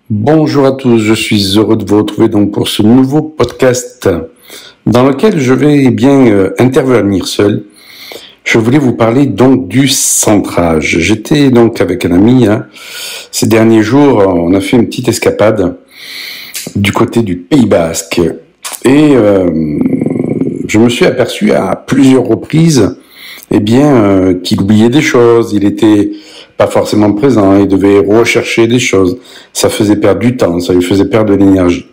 Bonjour à tous, je suis heureux de vous retrouver donc pour ce nouveau podcast dans lequel je vais intervenir seul. Je voulais vous parler donc du centrage. J'étais donc avec un ami ces derniers jours, on a fait une petite escapade du côté du Pays Basque et je me suis aperçu à plusieurs reprises qu'il oubliait des choses, il était pas forcément présent, il devait rechercher des choses, ça faisait perdre du temps, ça lui faisait perdre de l'énergie.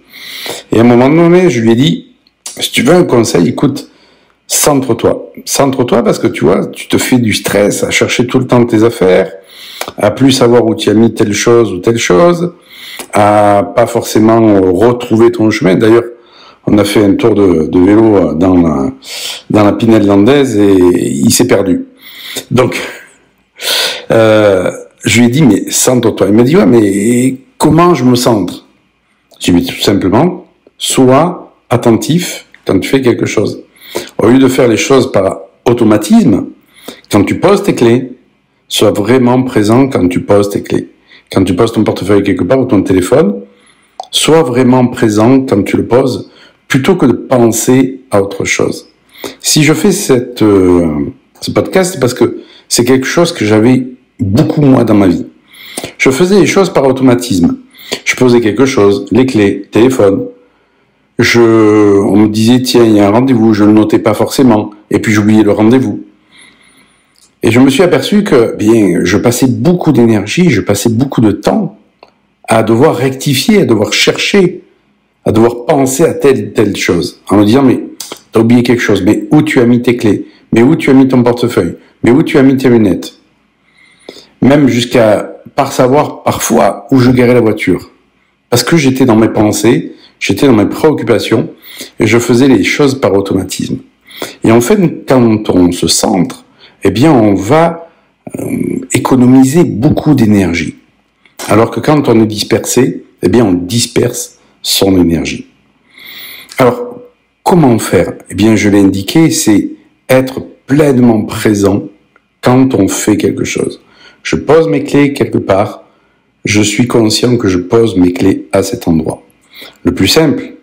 Et à un moment donné, je lui ai dit, si tu veux un conseil, écoute, centre-toi parce que tu vois, tu te fais du stress à chercher tout le temps tes affaires, à plus savoir où tu as mis telle chose ou telle chose, à pas forcément retrouver ton chemin. D'ailleurs, on a fait un tour de vélo dans la Pinède landaise et il s'est perdu. Donc, je lui ai dit, mais centre-toi. Il m'a dit, ouais, mais comment je me centre? J'ai dit, tout simplement, sois attentif quand tu fais quelque chose. Au lieu de faire les choses par automatisme, quand tu poses tes clés, sois vraiment présent quand tu poses tes clés. Quand tu poses ton portefeuille quelque part ou ton téléphone, sois vraiment présent quand tu le poses, plutôt que de penser à autre chose. Si je fais ce podcast, c'est parce que c'est quelque chose que j'avais beaucoup moi dans ma vie. Je faisais les choses par automatisme. Je posais quelque chose, les clés, téléphone. On me disait, tiens, il y a un rendez-vous, je ne le notais pas forcément, et puis j'oubliais le rendez-vous. Et je me suis aperçu que, je passais beaucoup d'énergie, je passais beaucoup de temps à devoir rectifier, à devoir chercher, à devoir penser à telle chose, en me disant, mais t'as oublié quelque chose, mais où tu as mis tes clés, mais où tu as mis ton portefeuille, mais où tu as mis tes lunettes. Même jusqu'à par savoir parfois où je garais la voiture. Parce que j'étais dans mes pensées, j'étais dans mes préoccupations, et je faisais les choses par automatisme. Et en fait, quand on se centre, on va économiser beaucoup d'énergie. Alors que quand on est dispersé, on disperse son énergie. Alors, comment faire? Je l'ai indiqué, c'est être pleinement présent quand on fait quelque chose. Je pose mes clés quelque part, je suis conscient que je pose mes clés à cet endroit. Le plus simple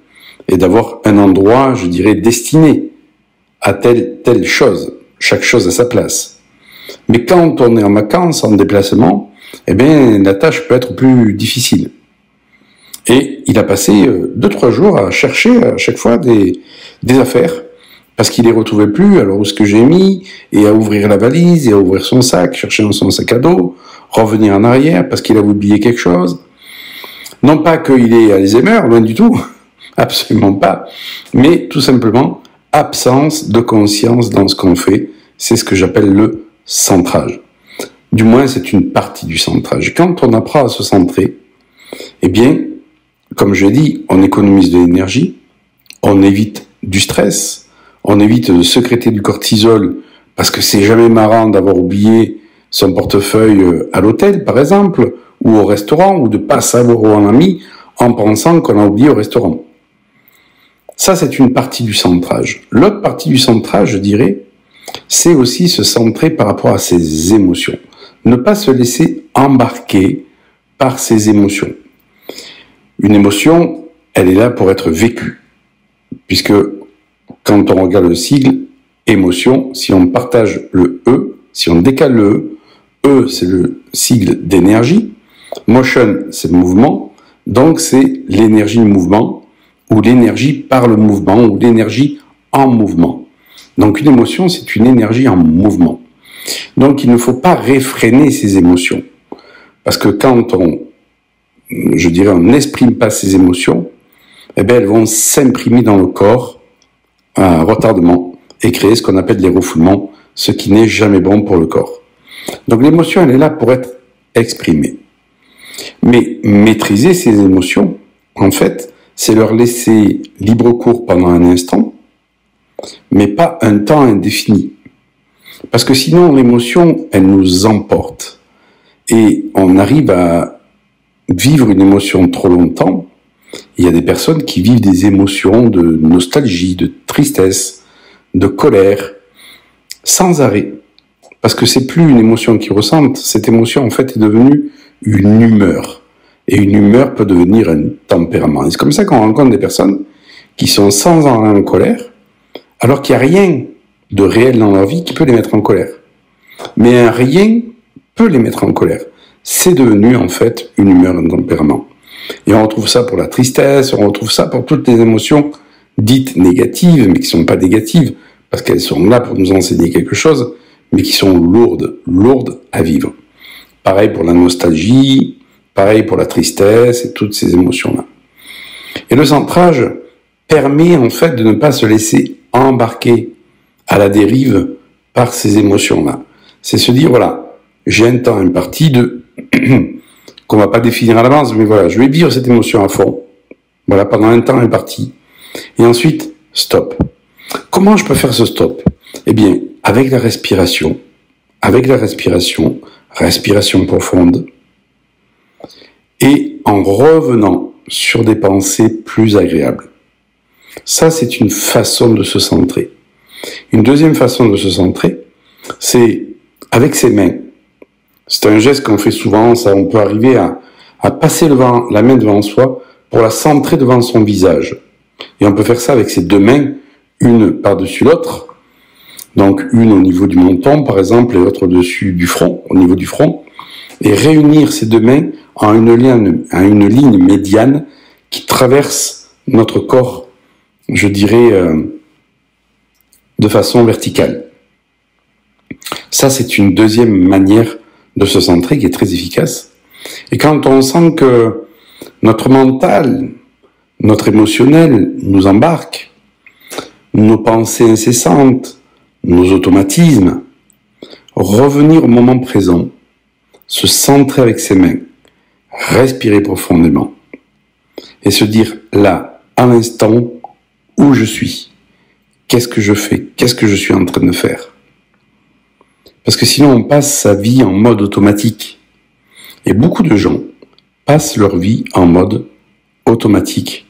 est d'avoir un endroit, je dirais, destiné à telle chose, chaque chose à sa place. Mais quand on est en vacances, en déplacement, la tâche peut être plus difficile. Et il a passé 2-3 jours à chercher à chaque fois des affaires, parce qu'il les retrouvait plus, alors où est-ce que j'ai mis, et à ouvrir la valise, et à ouvrir son sac, chercher dans son sac à dos, revenir en arrière, parce qu'il avait oublié quelque chose. Non pas qu'il ait Alzheimer, loin du tout, absolument pas, mais tout simplement, absence de conscience dans ce qu'on fait, c'est ce que j'appelle le centrage. Du moins, c'est une partie du centrage. Quand on apprend à se centrer, comme je l'ai dit, on économise de l'énergie, on évite du stress, on évite de sécréter du cortisol parce que c'est jamais marrant d'avoir oublié son portefeuille à l'hôtel, par exemple, ou au restaurant, ou de pas savoir où on l'a mis en pensant qu'on a oublié au restaurant. Ça, c'est une partie du centrage. L'autre partie du centrage, je dirais, c'est aussi se centrer par rapport à ses émotions. Ne pas se laisser embarquer par ses émotions. Une émotion, elle est là pour être vécue. Puisque quand on regarde le sigle émotion, si on partage le E, si on décale le E, c'est le sigle d'énergie. Motion, c'est le mouvement. Donc c'est l'énergie de mouvement, ou l'énergie par le mouvement, ou l'énergie en mouvement. Donc une émotion, c'est une énergie en mouvement. Donc il ne faut pas réfréner ses émotions. Parce que quand on n'exprime pas ses émotions, elles vont s'imprimer dans le corps à un retardement et créer ce qu'on appelle les refoulements, ce qui n'est jamais bon pour le corps. Donc l'émotion, elle est là pour être exprimée. Mais maîtriser ces émotions, en fait, c'est leur laisser libre cours pendant un instant, mais pas un temps indéfini. Parce que sinon, l'émotion, elle nous emporte. Et on arrive à vivre une émotion trop longtemps. Il y a des personnes qui vivent des émotions de nostalgie, de tristesse, de colère, sans arrêt. Parce que c'est plus une émotion qu'ils ressentent, cette émotion en fait est devenue une humeur. Et une humeur peut devenir un tempérament. Et c'est comme ça qu'on rencontre des personnes qui sont sans arrêt en colère, alors qu'il n'y a rien de réel dans leur vie qui peut les mettre en colère. Mais un rien peut les mettre en colère. C'est devenu en fait une humeur, un tempérament. Et on retrouve ça pour la tristesse, on retrouve ça pour toutes les émotions dites négatives, mais qui ne sont pas négatives, parce qu'elles sont là pour nous enseigner quelque chose, mais qui sont lourdes à vivre. Pareil pour la nostalgie, pareil pour la tristesse et toutes ces émotions-là. Et le centrage permet en fait de ne pas se laisser embarquer à la dérive par ces émotions-là. C'est se dire, voilà, j'ai un temps imparti qu'on va pas définir à l'avance, mais voilà, je vais vivre cette émotion à fond, voilà, pendant un temps imparti. Et ensuite, stop. Comment je peux faire ce stop? Eh bien, avec la respiration, respiration profonde, et en revenant sur des pensées plus agréables. Ça, c'est une façon de se centrer. Une deuxième façon de se centrer, c'est avec ses mains. C'est un geste qu'on fait souvent, ça, on peut arriver à passer la main devant soi pour la centrer devant son visage. Et on peut faire ça avec ses deux mains, une par-dessus l'autre, donc une au niveau du menton, par exemple, et l'autre au-dessus du front, au niveau du front, et réunir ces deux mains à une ligne médiane qui traverse notre corps, je dirais, de façon verticale. Ça, c'est une deuxième manière de se centrer qui est très efficace. Et quand on sent que notre mental, notre émotionnel nous embarque, nos pensées incessantes, nos automatismes, revenir au moment présent, se centrer avec ses mains, respirer profondément et se dire là, à l'instant où je suis, qu'est-ce que je fais, qu'est-ce que je suis en train de faire. Parce que sinon on passe sa vie en mode automatique. Et beaucoup de gens passent leur vie en mode automatique.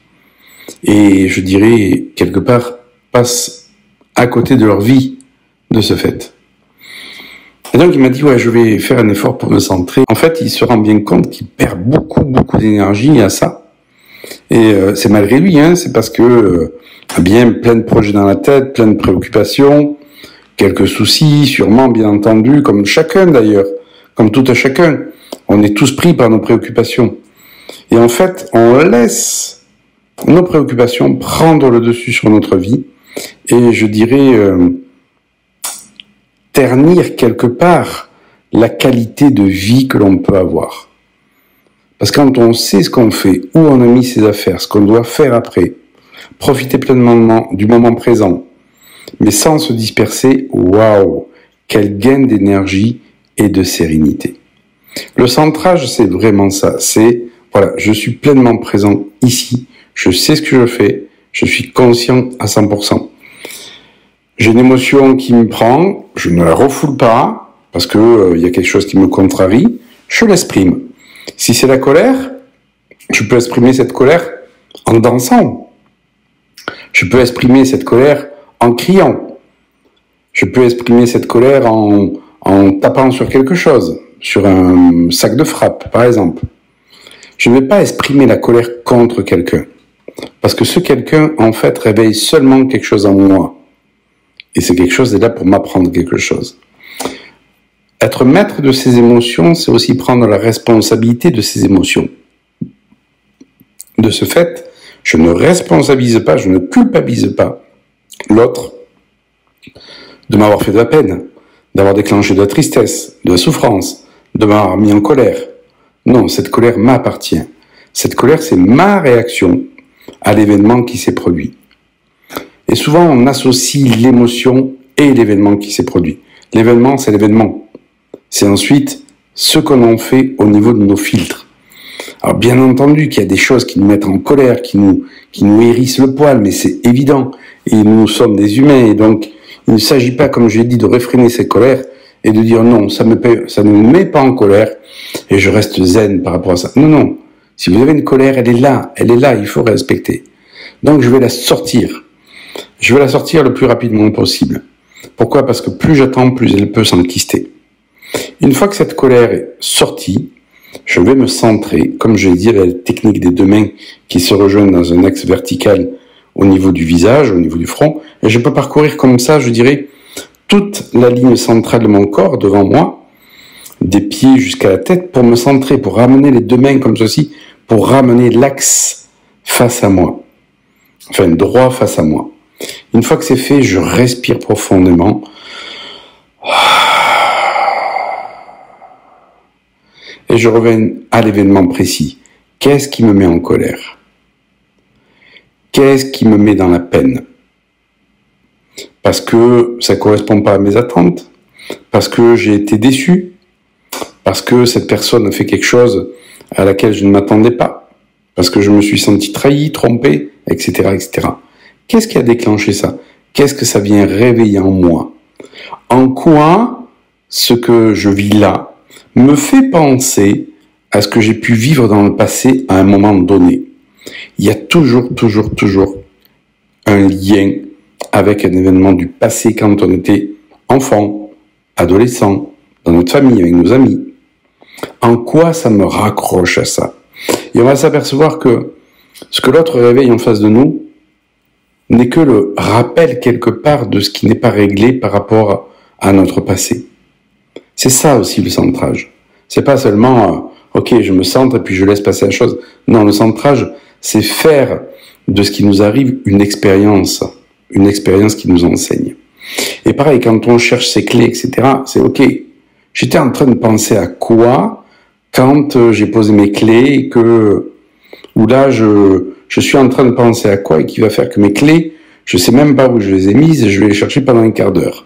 Et je dirais, quelque part, passent à côté de leur vie de ce fait. Et donc il m'a dit, ouais, je vais faire un effort pour me centrer. En fait, il se rend bien compte qu'il perd beaucoup d'énergie à ça. Et c'est malgré lui, hein, c'est parce que bien plein de projets dans la tête, plein de préoccupations, quelques soucis, sûrement, bien entendu, comme chacun d'ailleurs, comme tout un chacun. On est tous pris par nos préoccupations. Et en fait, on laisse nos préoccupations prendre le dessus sur notre vie et je dirais ternir quelque part la qualité de vie que l'on peut avoir. Parce que quand on sait ce qu'on fait, où on a mis ses affaires, ce qu'on doit faire après, profiter pleinement du moment présent, mais sans se disperser, waouh, quel gain d'énergie et de sérénité. Le centrage, c'est vraiment ça. C'est, voilà, je suis pleinement présent ici, je sais ce que je fais, je suis conscient à 100%. J'ai une émotion qui me prend, je ne la refoule pas, parce que y a quelque chose qui me contrarie, je l'exprime. Si c'est la colère, je peux exprimer cette colère en dansant. Je peux exprimer cette colère en criant. Je peux exprimer cette colère en tapant sur quelque chose, sur un sac de frappe, par exemple. Je ne vais pas exprimer la colère contre quelqu'un. Parce que ce quelqu'un, en fait, réveille seulement quelque chose en moi. Et c'est quelque chose qui est là pour m'apprendre quelque chose. Être maître de ses émotions, c'est aussi prendre la responsabilité de ses émotions. De ce fait, je ne responsabilise pas, je ne culpabilise pas l'autre de m'avoir fait de la peine, d'avoir déclenché de la tristesse, de la souffrance, de m'avoir mis en colère. Non, cette colère m'appartient. Cette colère, c'est ma réaction à l'événement qui s'est produit. Et souvent, on associe l'émotion et l'événement qui s'est produit. L'événement, c'est l'événement. C'est ensuite ce qu'on en fait au niveau de nos filtres. Alors, bien entendu qu'il y a des choses qui nous mettent en colère, qui nous hérissent le poil, mais c'est évident. Et nous sommes des humains, et donc, il ne s'agit pas, comme j'ai dit, de réfréner ces colères et de dire non, ça ne me met pas en colère et je reste zen par rapport à ça. Non, non. Si vous avez une colère, elle est là, il faut respecter. Donc, je vais la sortir. Je vais la sortir le plus rapidement possible. Pourquoi? Parce que plus j'attends, plus elle peut s'enquister. Une fois que cette colère est sortie, je vais me centrer, comme je l'ai dit, la technique des deux mains qui se rejoignent dans un axe vertical au niveau du visage, au niveau du front, et je peux parcourir comme ça, je dirais, toute la ligne centrale de mon corps devant moi, des pieds jusqu'à la tête, pour me centrer, pour ramener les deux mains comme ceci, pour ramener l'axe face à moi, enfin droit face à moi. Une fois que c'est fait, je respire profondément. Et je reviens à l'événement précis. Qu'est-ce qui me met en colère? Qu'est-ce qui me met dans la peine? Parce que ça ne correspond pas à mes attentes? Parce que j'ai été déçu? Parce que cette personne a fait quelque chose à laquelle je ne m'attendais pas? Parce que je me suis senti trahi, trompé, etc., etc. Qu'est-ce qui a déclenché ça? Qu'est-ce que ça vient réveiller en moi? En quoi ce que je vis là me fait penser à ce que j'ai pu vivre dans le passé à un moment donné? Il y a toujours un lien avec un événement du passé quand on était enfant, adolescent, dans notre famille, avec nos amis. En quoi ça me raccroche à ça? Et on va s'apercevoir que ce que l'autre réveille en face de nous n'est que le rappel quelque part de ce qui n'est pas réglé par rapport à notre passé. C'est ça aussi le centrage. C'est pas seulement ok, je me centre et puis je laisse passer la chose. Non, le centrage, c'est faire de ce qui nous arrive une expérience qui nous enseigne. Et pareil, quand on cherche ses clés, etc., c'est ok. J'étais en train de penser à quoi quand j'ai posé mes clés ou là je suis en train de penser à quoi et qui va faire que mes clés, je sais même pas où je les ai mises et je vais les chercher pendant un quart d'heure.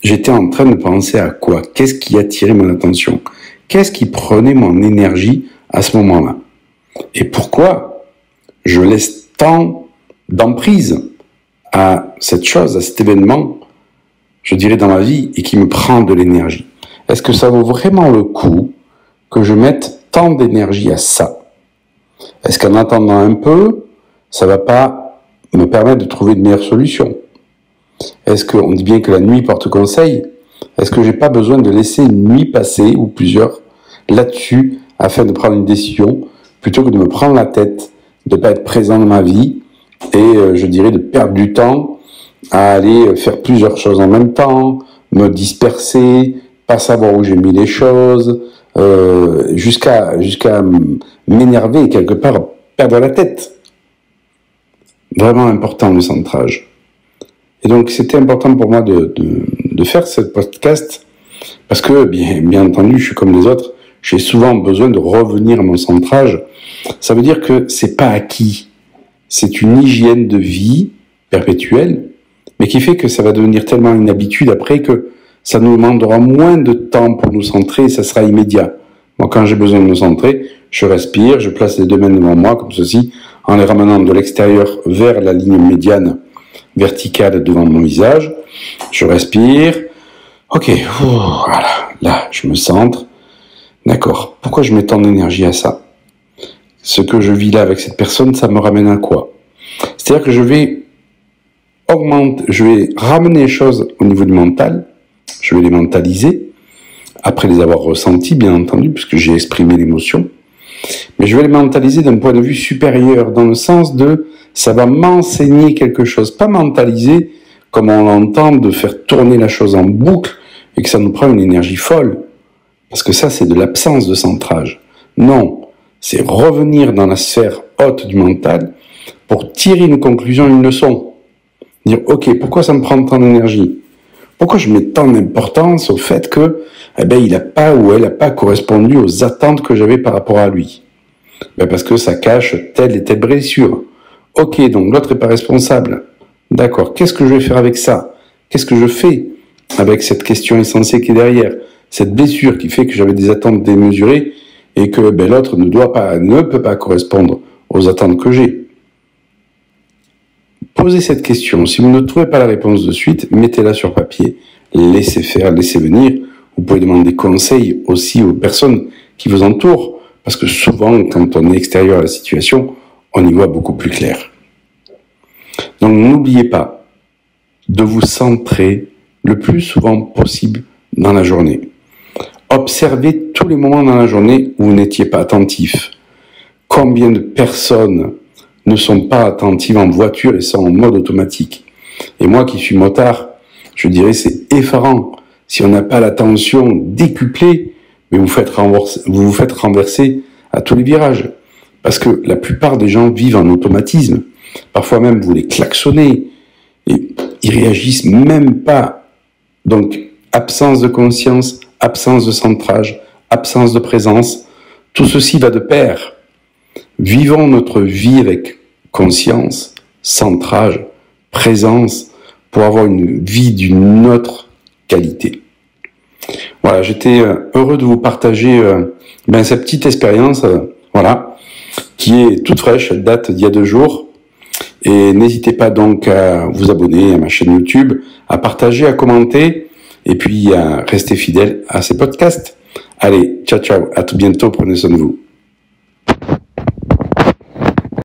J'étais en train de penser à quoi? Qu'est-ce qui attirait mon attention? Qu'est-ce qui prenait mon énergie à ce moment-là? Et pourquoi je laisse tant d'emprise à cette chose, à cet événement, je dirais dans ma vie, et qui me prend de l'énergie? Est-ce que ça vaut vraiment le coup que je mette tant d'énergie à ça? Est-ce qu'en attendant un peu, ça va pas me permettre de trouver de meilleures solutions? Est-ce qu'on dit bien que la nuit porte conseil? Est-ce que j'ai pas besoin de laisser une nuit passer, ou plusieurs, là-dessus, afin de prendre une décision, plutôt que de me prendre la tête, de pas être présent dans ma vie, et je dirais de perdre du temps à aller faire plusieurs choses en même temps, me disperser, pas savoir où j'ai mis les choses, jusqu'à m'énerver et quelque part perdre la tête. Vraiment important le centrage. Et donc c'était important pour moi de faire ce podcast parce que bien entendu je suis comme les autres, j'ai souvent besoin de revenir à mon centrage. Ça veut dire que c'est pas acquis, c'est une hygiène de vie perpétuelle, mais qui fait que ça va devenir tellement une habitude après que ça nous demandera moins de temps pour nous centrer et ça sera immédiat. Moi, quand j'ai besoin de me centrer, je respire, je place les deux mains devant moi, comme ceci, en les ramenant de l'extérieur vers la ligne médiane verticale devant mon visage. Je respire. Ok, voilà, là, je me centre. D'accord. Pourquoi je mets tant d'énergie à ça? Ce que je vis là avec cette personne, ça me ramène à quoi? C'est-à-dire que je vais ramener les choses au niveau du mental, je vais les mentaliser, après les avoir ressentis, bien entendu, puisque j'ai exprimé l'émotion, mais je vais les mentaliser d'un point de vue supérieur, dans le sens de, ça va m'enseigner quelque chose, pas mentaliser, comme on l'entend, de faire tourner la chose en boucle, et que ça nous prend une énergie folle, parce que ça, c'est de l'absence de centrage. Non, c'est revenir dans la sphère haute du mental, pour tirer une conclusion, une leçon. Dire, ok, pourquoi ça me prend tant d'énergie? Pourquoi je mets tant d'importance au fait que, il n'a pas ou elle n'a pas correspondu aux attentes que j'avais par rapport à lui? Parce que ça cache telle et telle blessure. Ok, donc l'autre n'est pas responsable. D'accord, qu'est-ce que je vais faire avec ça? Qu'est-ce que je fais avec cette question essentielle qui est derrière? Cette blessure qui fait que j'avais des attentes démesurées et que l'autre ne peut pas correspondre aux attentes que j'ai. Posez cette question. Si vous ne trouvez pas la réponse de suite, mettez-la sur papier. Laissez faire, laissez venir. Vous pouvez demander conseil aussi aux personnes qui vous entourent, parce que souvent, quand on est extérieur à la situation, on y voit beaucoup plus clair. Donc n'oubliez pas de vous centrer le plus souvent possible dans la journée. Observez tout tous les moments dans la journée où vous n'étiez pas attentif. Combien de personnes ne sont pas attentives en voiture et sont en mode automatique? Et moi qui suis motard, je dirais c'est effarant. Si on n'a pas l'attention décuplée, mais vous vous faites renverser à tous les virages. Parce que la plupart des gens vivent en automatisme. Parfois même, vous les klaxonnez et ils réagissent même pas. Donc, absence de conscience, absence de centrage, absence de présence, tout ceci va de pair. Vivons notre vie avec conscience, centrage, présence, pour avoir une vie d'une autre qualité. Voilà, j'étais heureux de vous partager cette petite expérience, qui est toute fraîche, elle date d'il y a 2 jours. Et n'hésitez pas donc à vous abonner à ma chaîne YouTube, à partager, à commenter, et puis à rester fidèle à ces podcasts. Allez, ciao, ciao, à tout bientôt, prenez soin de vous.